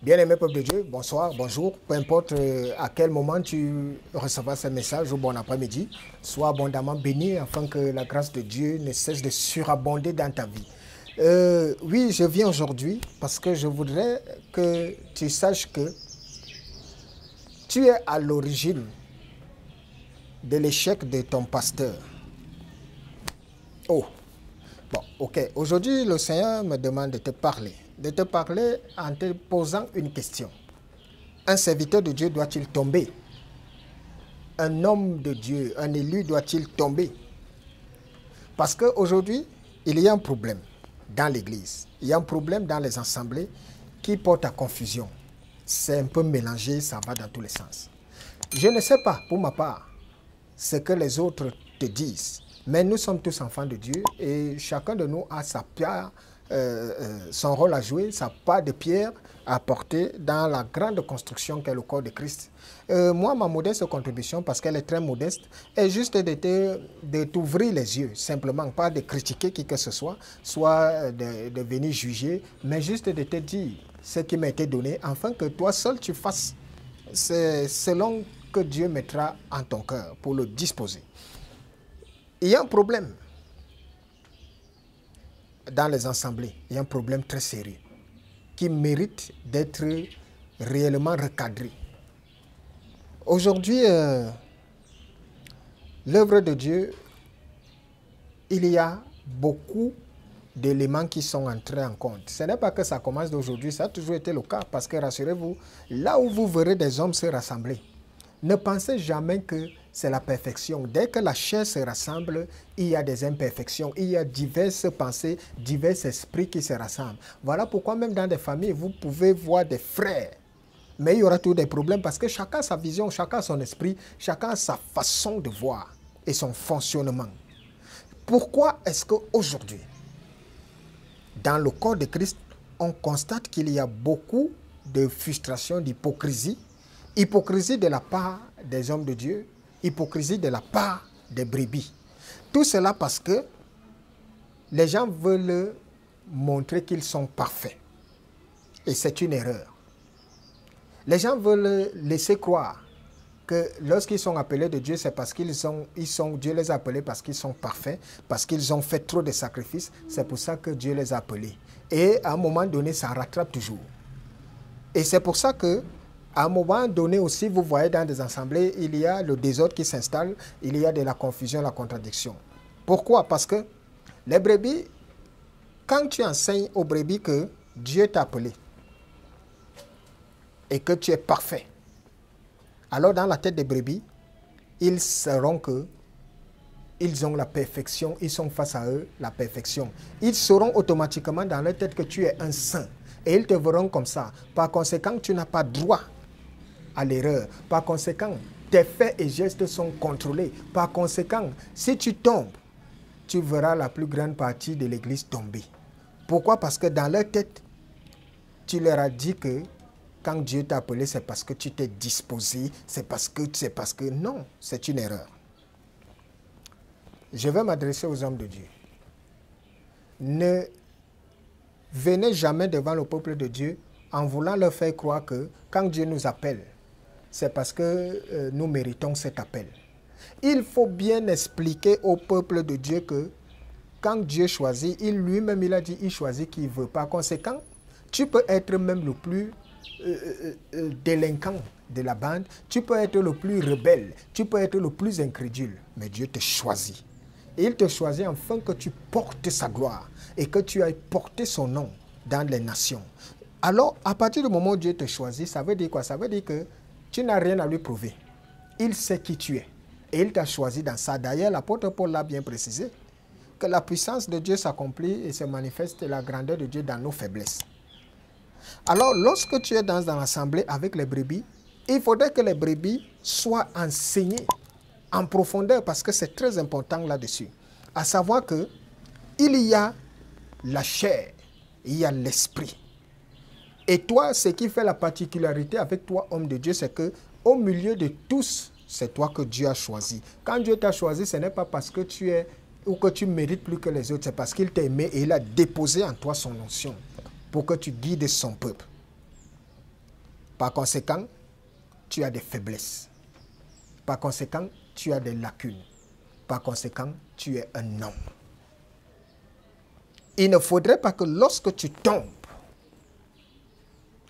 Bien-aimé peuple de Dieu, bonsoir, bonjour, peu importe à quel moment tu recevras ce message ou bon après-midi, sois abondamment béni afin que la grâce de Dieu ne cesse de surabonder dans ta vie. Oui, je viens aujourd'hui parce que je voudrais que tu saches que tu es à l'origine de l'échec de ton pasteur. Oh, bon, ok. Aujourd'hui, le Seigneur me demande de te parler en te posant une question. Un serviteur de Dieu doit-il tomber? Un homme de Dieu, un élu doit-il tomber? Parce qu'aujourd'hui, il y a un problème dans l'Église. Il y a un problème dans les assemblées qui porte à confusion. C'est un peu mélangé, ça va dans tous les sens. Je ne sais pas, pour ma part, ce que les autres te disent. Mais nous sommes tous enfants de Dieu et chacun de nous a sa pierre, son rôle à jouer, sa part de pierre à apporter dans la grande construction qu'est le corps de Christ. Moi, ma modeste contribution, parce qu'elle est très modeste, est juste de t'ouvrir les yeux, simplement, pas de critiquer qui que ce soit de venir juger, mais juste de te dire ce qui m'a été donné, afin que toi seul tu fasses selon que Dieu mettra en ton cœur pour le disposer. Il y a un problème dans les assemblées, il y a un problème très sérieux qui mérite d'être réellement recadré. Aujourd'hui, l'œuvre de Dieu, il y a beaucoup d'éléments qui sont entrés en compte. Ce n'est pas que ça commence d'aujourd'hui, ça a toujours été le cas, parce que rassurez-vous, là où vous verrez des hommes se rassembler, ne pensez jamais que c'est la perfection. Dès que la chair se rassemble, il y a des imperfections, il y a diverses pensées, divers esprits qui se rassemblent. Voilà pourquoi même dans des familles, vous pouvez voir des frères. Mais il y aura toujours des problèmes parce que chacun a sa vision, chacun a son esprit, chacun a sa façon de voir et son fonctionnement. Pourquoi est-ce qu'aujourd'hui, dans le corps de Christ, on constate qu'il y a beaucoup de frustration, d'hypocrisie, hypocrisie de la part des hommes de Dieu, hypocrisie de la part des brebis. Tout cela parce que les gens veulent montrer qu'ils sont parfaits. Et c'est une erreur. Les gens veulent laisser croire que lorsqu'ils sont appelés de Dieu, c'est parce Dieu les a appelés parce qu'ils sont parfaits, parce qu'ils ont fait trop de sacrifices. C'est pour ça que Dieu les a appelés. Et à un moment donné, ça rattrape toujours. Et c'est pour ça que à un moment donné aussi, vous voyez dans des assemblées, il y a le désordre qui s'installe, il y a de la confusion, la contradiction. Pourquoi? Parce que les brebis, quand tu enseignes aux brebis que Dieu t'a appelé et que tu es parfait, alors dans la tête des brebis, ils sauront qu'ils ont la perfection, ils sont face à eux la perfection. Ils sauront automatiquement dans leur tête que tu es un saint et ils te verront comme ça. Par conséquent, tu n'as pas droit à l'erreur. Par conséquent, tes faits et gestes sont contrôlés. Par conséquent, si tu tombes, tu verras la plus grande partie de l'église tomber. Pourquoi? Parce que dans leur tête, tu leur as dit que quand Dieu t'a appelé, c'est parce que tu t'es disposé, c'est parce que... Non, c'est une erreur. Je vais m'adresser aux hommes de Dieu. Ne venez jamais devant le peuple de Dieu en voulant leur faire croire que quand Dieu nous appelle, c'est parce que nous méritons cet appel. Il faut bien expliquer au peuple de Dieu que quand Dieu choisit, lui-même il a dit, il choisit qui il veut. Par conséquent, tu peux être même le plus délinquant de la bande, tu peux être le plus rebelle, tu peux être le plus incrédule, mais Dieu te choisit. Et il te choisit afin que tu portes sa gloire et que tu ailles porter son nom dans les nations. Alors, à partir du moment où Dieu te choisit, ça veut dire quoi? Ça veut dire que tu n'as rien à lui prouver. Il sait qui tu es. Et il t'a choisi dans ça. D'ailleurs, l'apôtre Paul l'a bien précisé, que la puissance de Dieu s'accomplit et se manifeste la grandeur de Dieu dans nos faiblesses. Alors, lorsque tu es dans l'assemblée avec les brebis, il faudrait que les brebis soient enseignées en profondeur, parce que c'est très important là-dessus. À savoir que il y a la chair, il y a l'esprit. Et toi, ce qui fait la particularité avec toi, homme de Dieu, c'est que au milieu de tous, c'est toi que Dieu a choisi. Quand Dieu t'a choisi, ce n'est pas parce que tu es ou que tu mérites plus que les autres, c'est parce qu'il t'a aimé et il a déposé en toi son onction pour que tu guides son peuple. Par conséquent, tu as des faiblesses. Par conséquent, tu as des lacunes. Par conséquent, tu es un homme. Il ne faudrait pas que lorsque tu tombes,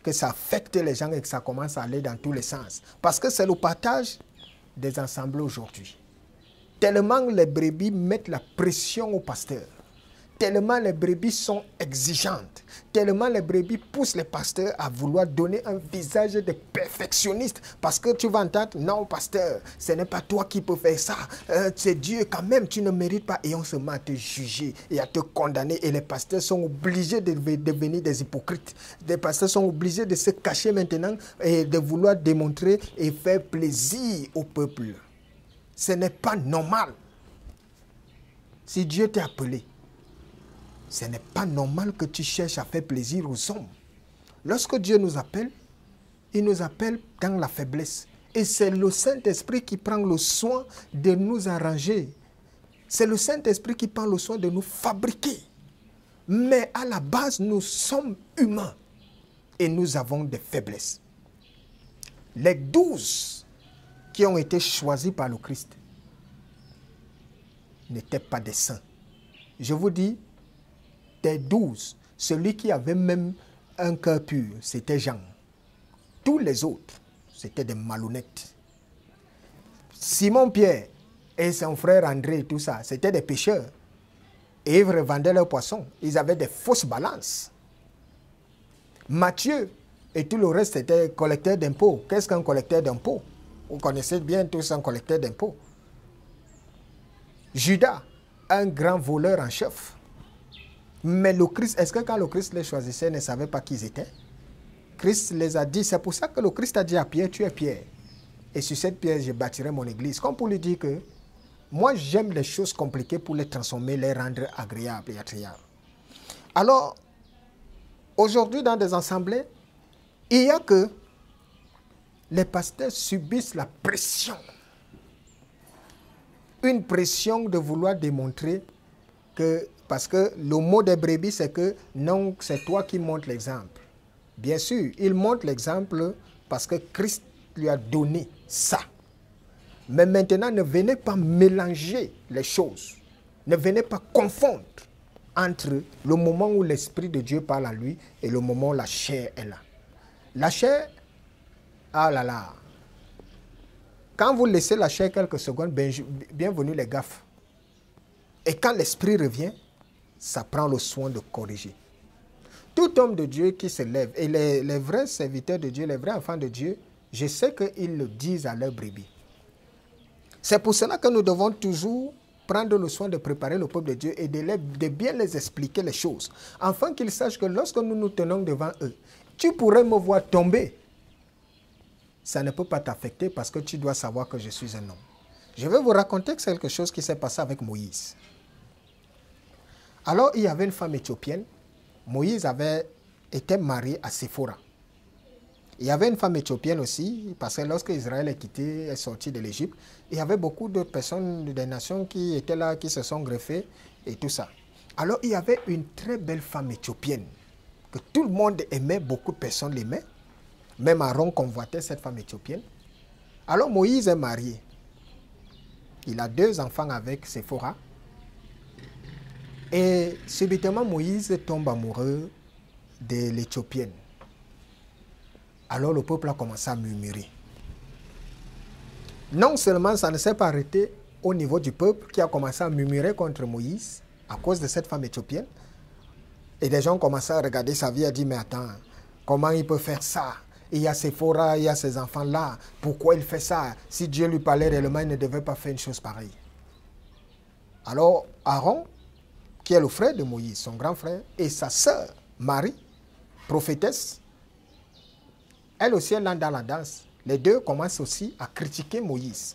que ça affecte les gens et que ça commence à aller dans tous les sens. Parce que c'est le partage des ensembles aujourd'hui. Tellement les brebis mettent la pression au pasteur. Tellement les brebis sont exigeantes. Tellement les brebis poussent les pasteurs à vouloir donner un visage de perfectionniste. Parce que tu vas entendre, non pasteur, ce n'est pas toi qui peux faire ça. C'est Dieu quand même, tu ne mérites pas. Et on se met à te juger et à te condamner. Et les pasteurs sont obligés de devenir des hypocrites. Les pasteurs sont obligés de se cacher maintenant et de vouloir démontrer et faire plaisir au peuple. Ce n'est pas normal. Si Dieu t'a appelé, ce n'est pas normal que tu cherches à faire plaisir aux hommes. Lorsque Dieu nous appelle, il nous appelle dans la faiblesse. Et c'est le Saint-Esprit qui prend le soin de nous arranger. C'est le Saint-Esprit qui prend le soin de nous fabriquer. Mais à la base, nous sommes humains et nous avons des faiblesses. Les 12 qui ont été choisis par le Christ n'étaient pas des saints. Je vous dis, des 12, celui qui avait même un cœur pur, c'était Jean. Tous les autres, c'était des malhonnêtes. Simon-Pierre et son frère André, tout ça, c'était des pêcheurs. Et ils revendaient leurs poissons. Ils avaient des fausses balances. Matthieu et tout le reste, c'était collecteurs d'impôts. Qu'est-ce qu'un collecteur d'impôts? Vous connaissez bien tous un collecteur d'impôts. Judas, un grand voleur en chef. Mais le Christ, est-ce que quand le Christ les choisissait, il ne savait pas qui ils étaient? Christ les a dit, c'est pour ça que le Christ a dit à Pierre, tu es Pierre. Et sur cette pierre, je bâtirai mon église. Comme pour lui dire que moi, j'aime les choses compliquées pour les transformer, les rendre agréables et attrayantes. Alors, aujourd'hui, dans des assemblées, il y a que les pasteurs subissent la pression. Une pression de vouloir démontrer que, parce que le mot des brebis, c'est que non, c'est toi qui montres l'exemple. Bien sûr, il montre l'exemple parce que Christ lui a donné ça. Mais maintenant, ne venez pas mélanger les choses. Ne venez pas confondre entre le moment où l'Esprit de Dieu parle à lui et le moment où la chair est là. La chair, ah là là. Quand vous laissez la chair quelques secondes, bienvenue les gaffes. Et quand l'Esprit revient, ça prend le soin de corriger. Tout homme de Dieu qui se lève, et les vrais serviteurs de Dieu, les vrais enfants de Dieu, je sais qu'ils le disent à leurs brebis. C'est pour cela que nous devons toujours prendre le soin de préparer le peuple de Dieu et de bien les expliquer les choses, afin qu'ils sachent que lorsque nous nous tenons devant eux, tu pourrais me voir tomber. Ça ne peut pas t'affecter parce que tu dois savoir que je suis un homme. Je vais vous raconter quelque chose qui s'est passé avec Moïse. Alors, il y avait une femme éthiopienne. Moïse avait été marié à Séphora. Il y avait une femme éthiopienne aussi, parce que lorsque Israël est sorti de l'Égypte, il y avait beaucoup de personnes des nations qui étaient là, qui se sont greffées et tout ça. Alors, il y avait une très belle femme éthiopienne que tout le monde aimait, beaucoup de personnes l'aimaient. Même Aaron convoitait cette femme éthiopienne. Alors, Moïse est marié. Il a 2 enfants avec Séphora. Et subitement, Moïse tombe amoureux de l'Éthiopienne. Alors le peuple a commencé à murmurer. Non seulement ça ne s'est pas arrêté au niveau du peuple qui a commencé à murmurer contre Moïse à cause de cette femme éthiopienne. Et des gens ont commencé à regarder sa vie et à dire, mais attends, comment il peut faire ça? Il y a Séphora, il y a ces enfants-là. Pourquoi il fait ça? Si Dieu lui parlait réellement, il ne devait pas faire une chose pareille. Alors Aaron, qui est le frère de Moïse, son grand frère, et sa sœur, Marie, prophétesse, elle aussi est là dans la danse. Les deux commencent aussi à critiquer Moïse.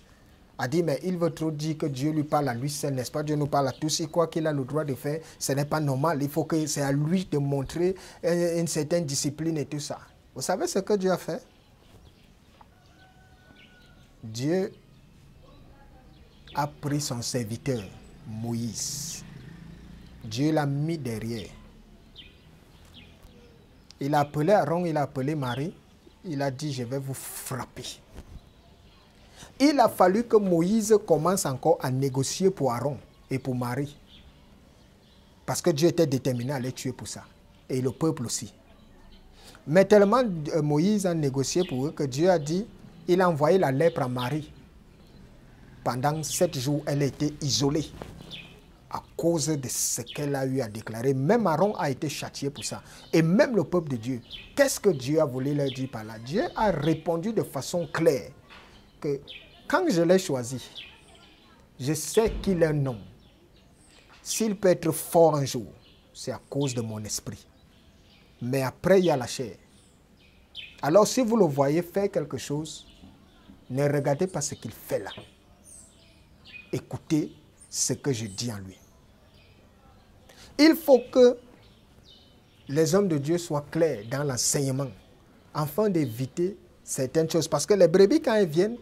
A dit, mais il veut trop dire que Dieu lui parle à lui seul, n'est-ce pas? Dieu nous parle à tous, il croit qu'il a le droit de faire. Ce n'est pas normal, il faut que c'est à lui de montrer une certaine discipline et tout ça. Vous savez ce que Dieu a fait? Dieu a pris son serviteur, Moïse. Dieu l'a mis derrière. Il a appelé Aaron, il a appelé Marie. il a dit, je vais vous frapper. Il a fallu que Moïse commence encore à négocier pour Aaron et pour Marie. Parce que Dieu était déterminé à les tuer pour ça. Et le peuple aussi. Mais tellement Moïse a négocié pour eux que Dieu a dit, il a envoyé la lèpre à Marie. Pendant 7 jours, elle a été isolée à cause de ce qu'elle a eu à déclarer. Même Aaron a été châtié pour ça. Et même le peuple de Dieu. Qu'est-ce que Dieu a voulu leur dire par là? Dieu a répondu de façon claire que quand je l'ai choisi, je sais qu'il est un homme. S'il peut être fort un jour, c'est à cause de mon esprit. Mais après, il y a la chair. Alors, si vous le voyez faire quelque chose, ne regardez pas ce qu'il fait là. Écoutez ce que je dis en lui. Il faut que les hommes de Dieu soient clairs dans l'enseignement, afin d'éviter certaines choses. Parce que les brebis, quand elles viennent,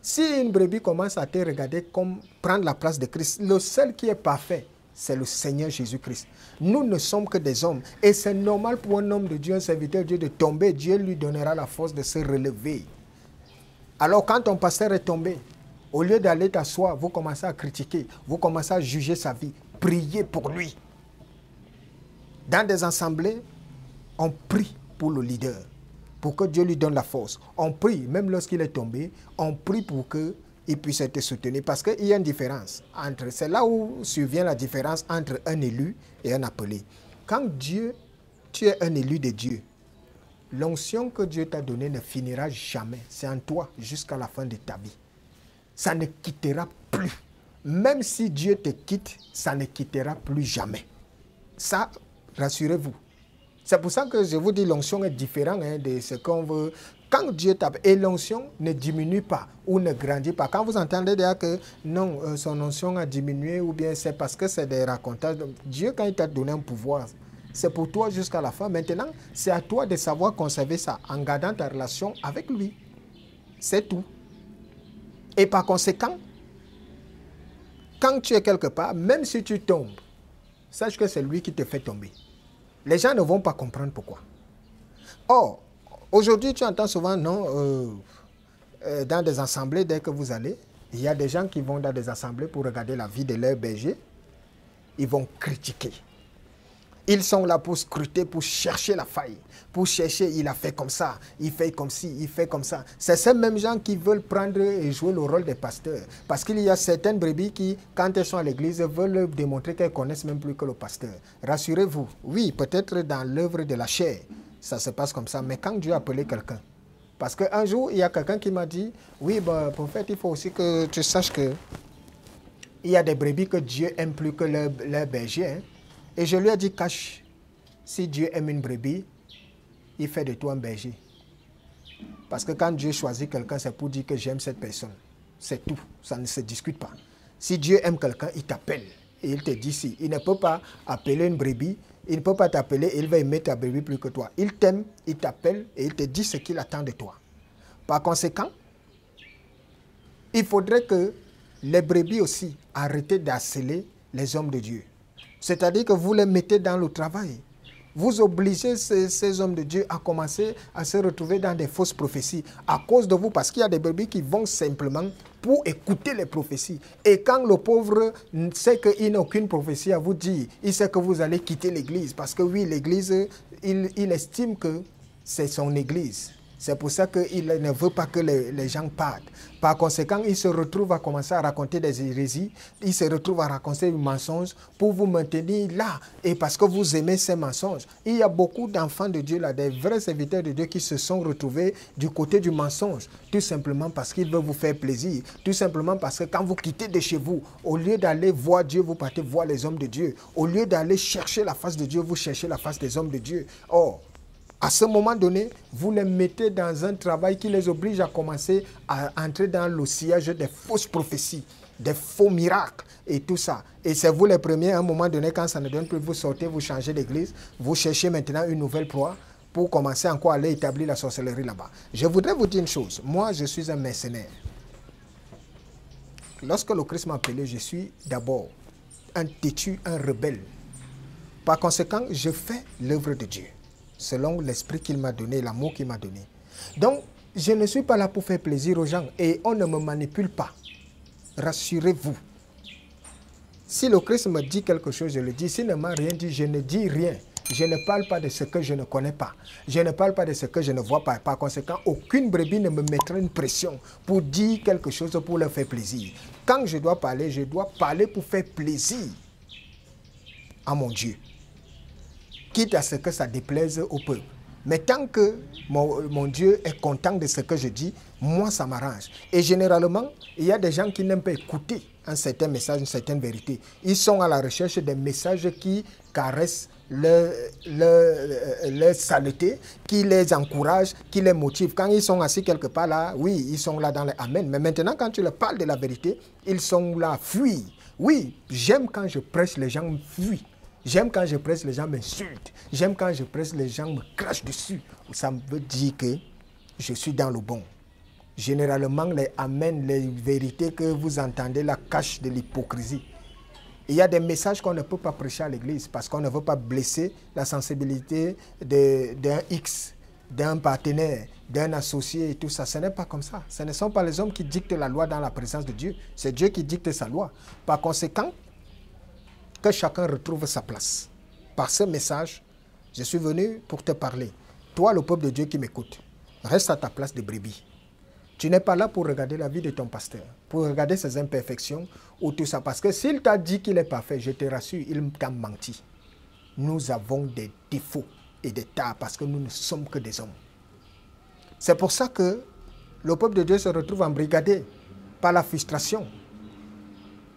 si une brebis commence à te regarder comme prendre la place de Christ, le seul qui est parfait, c'est le Seigneur Jésus-Christ. Nous ne sommes que des hommes. Et c'est normal pour un homme de Dieu, un serviteur de Dieu, de tomber. Dieu lui donnera la force de se relever. Alors quand ton pasteur est tombé, au lieu d'aller t'asseoir, vous commencez à critiquer, vous commencez à juger sa vie. Priez pour lui. Dans des assemblées, on prie pour le leader, pour que Dieu lui donne la force. On prie, même lorsqu'il est tombé, on prie pour qu'il puisse être soutenu. Parce qu'il y a une différence entre, c'est là où survient la différence entre un élu et un appelé. Quand tu es un élu de Dieu, l'onction que Dieu t'a donnée ne finira jamais. C'est en toi jusqu'à la fin de ta vie. Ça ne quittera plus. Même si Dieu te quitte, ça ne quittera plus jamais. Ça, rassurez-vous. C'est pour ça que je vous dis l'onction est différente de ce qu'on veut. Quand Dieu tape, et l'onction ne diminue pas ou ne grandit pas. Quand vous entendez dire que non, son onction a diminué ou bien c'est parce que c'est des racontages. Dieu, quand il t'a donné un pouvoir, c'est pour toi jusqu'à la fin. Maintenant, c'est à toi de savoir conserver ça en gardant ta relation avec lui. C'est tout. Et par conséquent, quand tu es quelque part, même si tu tombes, sache que c'est lui qui te fait tomber. Les gens ne vont pas comprendre pourquoi. Or, aujourd'hui, tu entends souvent, non, dans des assemblées, dès que vous allez, il y a des gens qui vont dans des assemblées pour regarder la vie de leur berger. Ils vont critiquer. Ils sont là pour scruter, pour chercher la faille, pour chercher, il a fait comme ça, il fait comme ci, il fait comme ça. C'est ces mêmes gens qui veulent prendre et jouer le rôle des pasteurs. Parce qu'il y a certaines brebis qui, quand elles sont à l'église, veulent démontrer qu'elles connaissent même plus que le pasteur. Rassurez-vous, oui, peut-être dans l'œuvre de la chair, ça se passe comme ça, mais quand Dieu a appelé quelqu'un, parce qu'un jour, il y a quelqu'un qui m'a dit, oui, prophète, il faut aussi que tu saches que il y a des brebis que Dieu aime plus que leur berger, hein. Et je lui ai dit, cache, si Dieu aime une brebis, il fait de toi un berger. Parce que quand Dieu choisit quelqu'un, c'est pour dire que j'aime cette personne. C'est tout, ça ne se discute pas. Si Dieu aime quelqu'un, il t'appelle. Et il te dit si. Il ne peut pas appeler une brebis, il ne peut pas t'appeler et il va aimer ta brebis plus que toi. Il t'aime, il t'appelle et il te dit ce qu'il attend de toi. Par conséquent, il faudrait que les brebis aussi arrêtent d'harceler les hommes de Dieu. C'est-à-dire que vous les mettez dans le travail. Vous obligez ces hommes de Dieu à commencer à se retrouver dans des fausses prophéties à cause de vous, parce qu'il y a des brebis qui vont simplement pour écouter les prophéties. Et quand le pauvre sait qu'il n'a aucune prophétie à vous dire, il sait que vous allez quitter l'église, parce que oui, l'église, il estime que c'est son église. C'est pour ça qu'il ne veut pas que les gens partent. Par conséquent, il se retrouve à commencer à raconter des hérésies, il se retrouve à raconter des mensonges pour vous maintenir là. Et parce que vous aimez ces mensonges. Il y a beaucoup d'enfants de Dieu là, des vrais serviteurs de Dieu qui se sont retrouvés du côté du mensonge. Tout simplement parce qu'ils veulent vous faire plaisir. Tout simplement parce que quand vous quittez de chez vous, au lieu d'aller voir Dieu, vous partez voir les hommes de Dieu. Au lieu d'aller chercher la face de Dieu, vous cherchez la face des hommes de Dieu. Or, à ce moment donné, vous les mettez dans un travail qui les oblige à commencer à entrer dans le sillage des fausses prophéties, des faux miracles et tout ça. Et c'est vous les premiers, à un moment donné, quand ça ne donne plus, vous sortez, vous changez d'église, vous cherchez maintenant une nouvelle proie pour commencer encore à aller établir la sorcellerie là-bas. Je voudrais vous dire une chose. Moi, je suis un mercenaire. Lorsque le Christ m'a appelé, je suis d'abord un têtu, un rebelle. Par conséquent, je fais l'œuvre de Dieu, selon l'esprit qu'il m'a donné, l'amour qu'il m'a donné. Donc, je ne suis pas là pour faire plaisir aux gens et on ne me manipule pas. Rassurez-vous. Si le Christ me dit quelque chose, je le dis. S'il ne m'a rien dit, je ne dis rien. Je ne parle pas de ce que je ne connais pas. Je ne parle pas de ce que je ne vois pas. Par conséquent, aucune brebis ne me mettra une pression pour dire quelque chose pour leur faire plaisir. Quand je dois parler pour faire plaisir à mon Dieu. Quitte à ce que ça déplaise au peuple. Mais tant que mon Dieu est content de ce que je dis, moi ça m'arrange. Et généralement, il y a des gens qui n'aiment pas écouter un certain message, une certaine vérité. Ils sont à la recherche des messages qui caressent leur saleté, qui les encouragent, qui les motivent. Quand ils sont assis quelque part là, oui, ils sont là dans les Amen. Mais maintenant, quand tu leur parles de la vérité, ils sont là, fuient. Oui, j'aime quand je prêche, les gens fuient. J'aime quand je presse, les gens m'insultent. J'aime quand je presse, les gens me crachent dessus. Ça veut dire que je suis dans le bon. Généralement, les amènes, les vérités que vous entendez là cachent de l'hypocrisie. Il y a des messages qu'on ne peut pas prêcher à l'église parce qu'on ne veut pas blesser la sensibilité d'un X, d'un partenaire, d'un associé et tout ça. Ce n'est pas comme ça. Ce ne sont pas les hommes qui dictent la loi dans la présence de Dieu. C'est Dieu qui dicte sa loi. Par conséquent, que chacun retrouve sa place. Par ce message, je suis venu pour te parler. Toi, le peuple de Dieu qui m'écoute, reste à ta place de brebis. Tu n'es pas là pour regarder la vie de ton pasteur, pour regarder ses imperfections ou tout ça. Parce que s'il t'a dit qu'il est parfait, je te rassure, il t'a menti. Nous avons des défauts et des tares parce que nous ne sommes que des hommes. C'est pour ça que le peuple de Dieu se retrouve embrigadé par la frustration.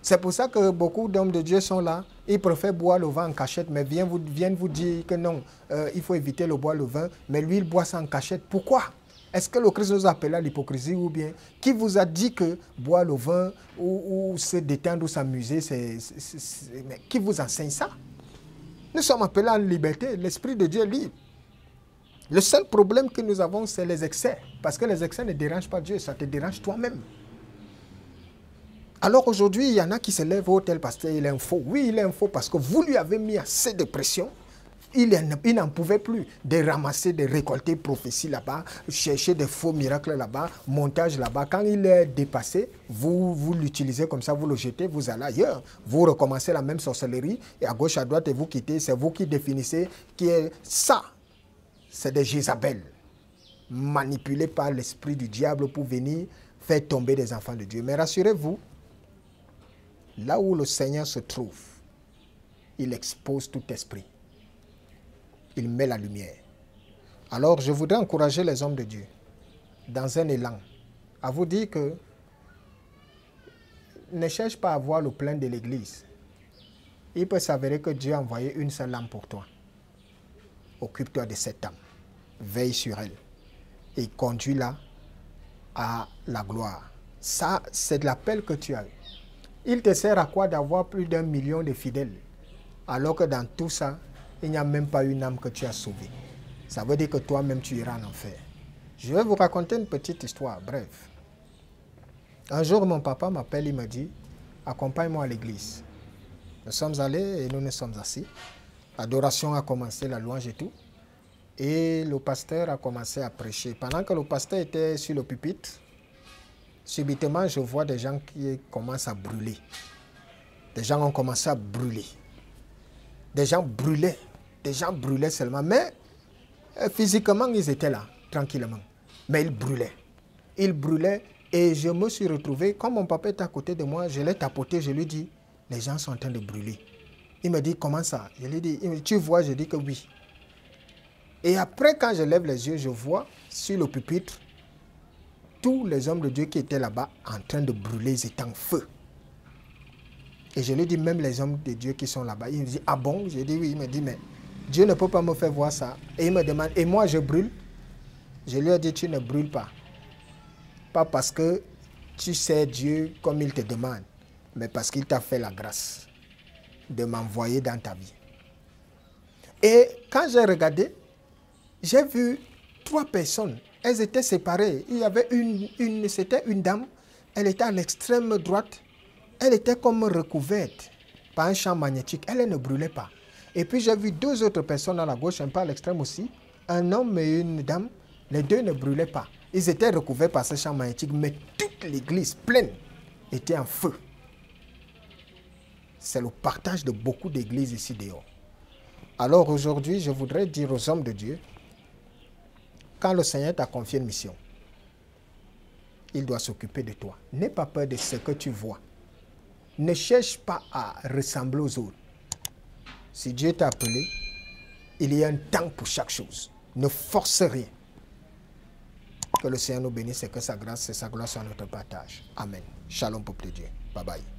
C'est pour ça que beaucoup d'hommes de Dieu sont là. Ils préfèrent boire le vin en cachette, mais viennent vous dire que non, il faut éviter le boire le vin, mais lui, il boit ça en cachette. Pourquoi? Est-ce que le Christ nous appelle à l'hypocrisie ou bien qui vous a dit que boire le vin ou se détendre ou s'amuser, mais qui vous enseigne ça? Nous sommes appelés à la liberté, l'Esprit de Dieu est libre. Le seul problème que nous avons, c'est les excès. Parce que les excès ne dérangent pas Dieu, ça te dérange toi-même. Alors aujourd'hui, il y en a qui se lèvent au tel pasteur, il est un faux. Oui, il est un faux parce que vous lui avez mis assez de pression. Il n'en pouvait plus de ramasser, de récolter prophéties là-bas, chercher des faux miracles là-bas, montage là-bas. Quand il est dépassé, vous l'utilisez comme ça, vous le jetez, vous allez ailleurs. Vous recommencez la même sorcellerie et à gauche, à droite, et vous quittez. C'est vous qui définissez qui est ça. C'est des Jézabel manipulés par l'esprit du diable pour venir faire tomber des enfants de Dieu. Mais rassurez-vous, là où le Seigneur se trouve, il expose tout esprit. Il met la lumière. Alors, je voudrais encourager les hommes de Dieu, dans un élan, à vous dire que ne cherche pas à voir le plein de l'église. Il peut s'avérer que Dieu a envoyé une seule âme pour toi. Occupe-toi de cette âme. Veille sur elle. Et conduis-la à la gloire. Ça, c'est de l'appel que tu as eu. Il te sert à quoi d'avoir plus d'1 million de fidèles, alors que dans tout ça, il n'y a même pas une âme que tu as sauvée. Ça veut dire que toi-même, tu iras en enfer. Je vais vous raconter une petite histoire, bref. Un jour, mon papa m'appelle, il me dit, accompagne-moi à l'église. Nous sommes allés et nous nous sommes assis. L'adoration a commencé, la louange et tout. Et le pasteur a commencé à prêcher. Pendant que le pasteur était sur le pupitre, subitement, je vois des gens qui commencent à brûler. Des gens ont commencé à brûler. Des gens brûlaient seulement. Mais physiquement, ils étaient là, tranquillement. Mais ils brûlaient. Ils brûlaient et je me suis retrouvé, quand mon papa était à côté de moi, je l'ai tapoté, je lui dis, les gens sont en train de brûler. Il me dit, comment ça? Je lui dis, tu vois, je dis que oui. Et après, quand je lève les yeux, je vois sur le pupitre tous les hommes de Dieu qui étaient là-bas en train de brûler, ils étaient en feu. Et je lui dis, même les hommes de Dieu qui sont là-bas, il me dit, ah bon? Je dis oui, il me dit, mais Dieu ne peut pas me faire voir ça. Et il me demande, et moi je brûle? Je lui ai dit, tu ne brûles pas. Pas parce que tu sais Dieu comme il te demande, mais parce qu'il t'a fait la grâce de m'envoyer dans ta vie. Et quand j'ai regardé, j'ai vu 3 personnes. Elles étaient séparées. Il y avait c'était une dame. Elle était à l'extrême droite. Elle était comme recouverte par un champ magnétique. Elle ne brûlait pas. Et puis j'ai vu 2 autres personnes à la gauche, un peu à l'extrême aussi. Un homme et une dame. Les deux ne brûlaient pas. Ils étaient recouverts par ce champ magnétique, mais toute l'église pleine était en feu. C'est le partage de beaucoup d'églises ici dehors. Alors aujourd'hui, je voudrais dire aux hommes de Dieu, quand le Seigneur t'a confié une mission, il doit s'occuper de toi. N'aie pas peur de ce que tu vois. Ne cherche pas à ressembler aux autres. Si Dieu t'a appelé, il y a un temps pour chaque chose. Ne force rien. Que le Seigneur nous bénisse et que sa grâce et sa gloire soient notre partage. Amen. Shalom, peuple de Dieu. Bye bye.